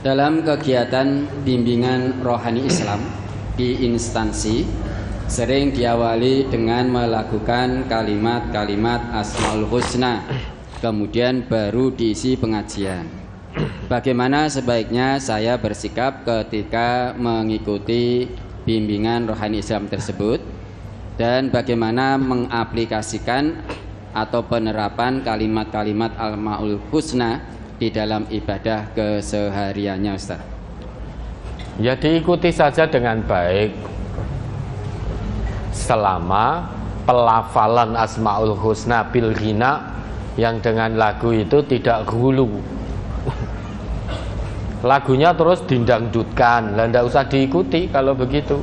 Dalam kegiatan bimbingan rohani Islam di instansi sering diawali dengan melakukan kalimat-kalimat Asmaul Husna, kemudian baru diisi pengajian. Bagaimana sebaiknya saya bersikap ketika mengikuti bimbingan rohani Islam tersebut, dan bagaimana mengaplikasikan atau penerapan kalimat-kalimat Asmaul Husna di dalam ibadah kesehariannya, Ustaz? Ya, diikuti saja dengan baik selama pelafalan Asmaul Husna bil ghina yang dengan lagu itu tidak hulu. Lagunya terus dindangdutkan, lah ndak usah diikuti kalau begitu.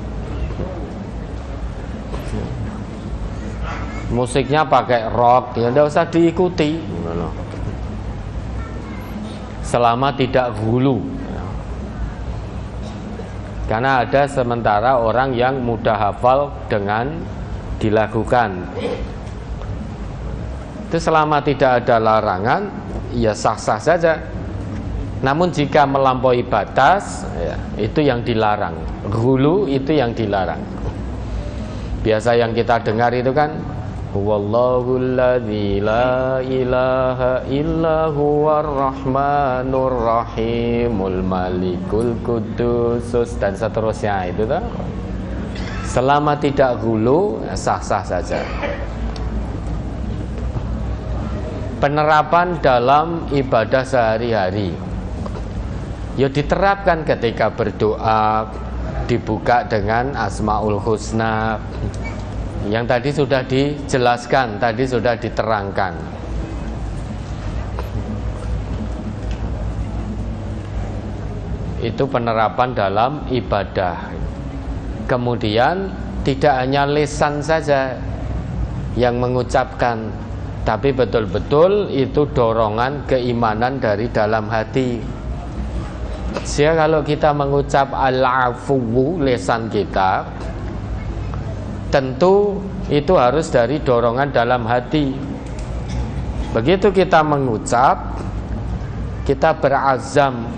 Musiknya pakai rock, ya ndak usah diikuti. Selama tidak hulu. Karena ada sementara orang yang mudah hafal dengan dilakukan. Itu selama tidak ada larangan, ya sah-sah saja. Namun jika melampaui batas, ya, itu yang dilarang. Hulu itu yang dilarang. Biasa yang kita dengar itu kan, Huwallahul ladzi la ilaha illa huwar rahmanur rahimul malikul qudusus, dan seterusnya itu toh. Selama tidak hulu, sah-sah saja. Penerapan dalam ibadah sehari-hari, ya diterapkan ketika berdoa, dibuka dengan Asmaul Husna. Yang tadi sudah dijelaskan, tadi sudah diterangkan. Itu penerapan dalam ibadah. Kemudian tidak hanya lisan saja yang mengucapkan, tapi betul-betul itu dorongan keimanan dari dalam hati. Sehingga kalau kita mengucap al-afuwu, lisan kita, tentu itu harus dari dorongan dalam hati. Begitu kita mengucap, kita berazam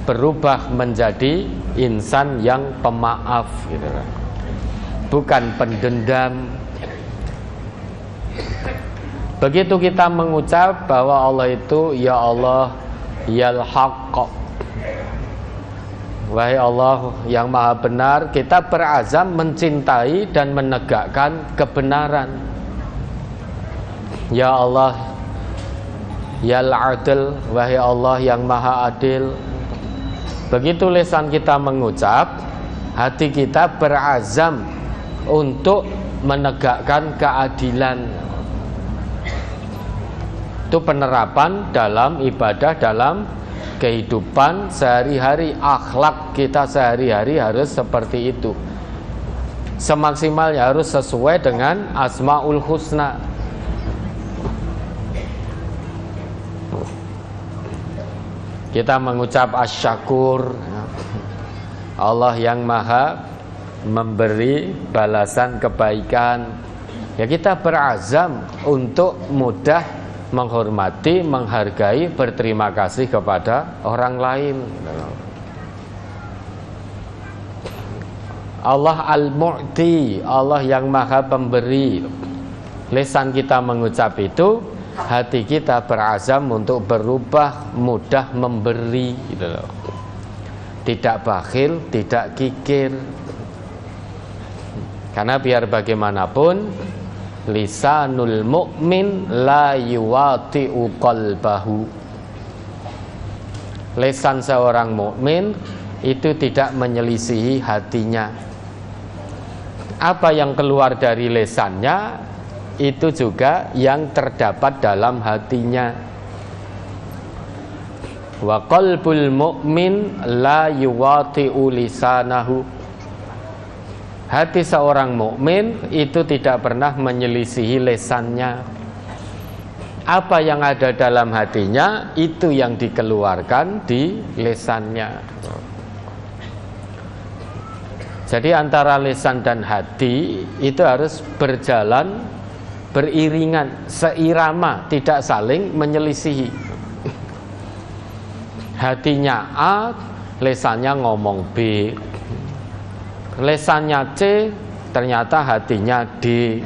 berubah menjadi insan yang pemaaf, gitu kan, bukan pendendam. Begitu kita mengucap bahwa Allah itu ya Allah yal haqq, wahai Allah yang maha benar, kita berazam mencintai dan menegakkan kebenaran. Ya Allah yal adil, wahai Allah yang maha adil. Begitu lisan kita mengucap, hati kita berazam untuk menegakkan keadilan. Itu penerapan dalam ibadah, dalam kehidupan sehari-hari. Akhlak kita sehari-hari harus seperti itu. Semaksimalnya harus sesuai dengan Asmaul Husna. Kita mengucap asyakur, Allah yang maha memberi balasan kebaikan. Ya, kita berazam untuk mudah menghormati, menghargai, berterima kasih kepada orang lain. Allah Al-Mu'ti, Allah yang maha pemberi. Lisan kita mengucap itu, hati kita berazam untuk berubah, mudah memberi, gitu loh. Tidak bakhil, tidak kikir. Karena biar bagaimanapun, lisanul mu'min la yuwati'u qalbahu. Lisan seorang mukmin itu tidak menyelisihi hatinya. Apa yang keluar dari lisannya itu juga yang terdapat dalam hatinya. Wa qalbul mu'min la yuwati'u lisanahu. Hati seorang mukmin itu tidak pernah menyelisihi lisannya. Apa yang ada dalam hatinya itu yang dikeluarkan di lisannya. Jadi antara lisan dan hati itu harus berjalan beriringan, seirama, tidak saling menyelisihi. Hatinya A, lesannya ngomong B. Lesannya C, ternyata hatinya D.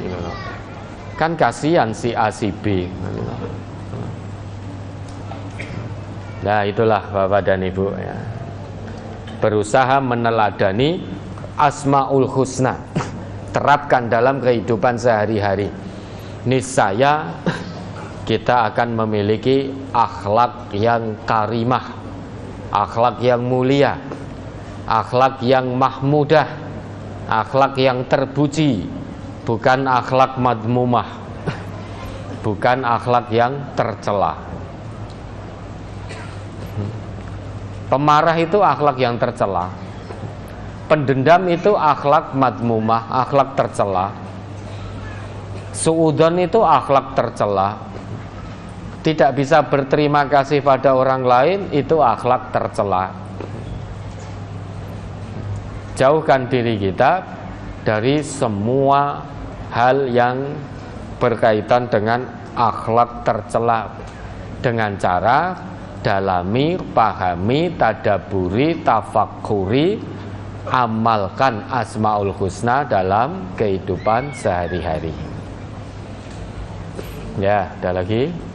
Kan kasihan si A si B. Nah, itulah Bapak dan Ibu ya. Berusaha meneladani Asmaul Husna, terapkan dalam kehidupan sehari-hari. Niscaya kita akan memiliki akhlak yang karimah, akhlak yang mulia, akhlak yang mahmudah, akhlak yang terpuji, bukan akhlak madmumah, bukan akhlak yang tercela. Pemarah itu akhlak yang tercela. Pendendam itu akhlak madmumah, akhlak tercela. Suudzon itu akhlak tercela. Tidak bisa berterima kasih pada orang lain, itu akhlak tercela. Jauhkan diri kita dari semua hal yang berkaitan dengan akhlak tercela dengan cara dalami, pahami, tadaburi, tafakkuri, amalkan Asmaul Husna dalam kehidupan sehari-hari. Ya, ada lagi.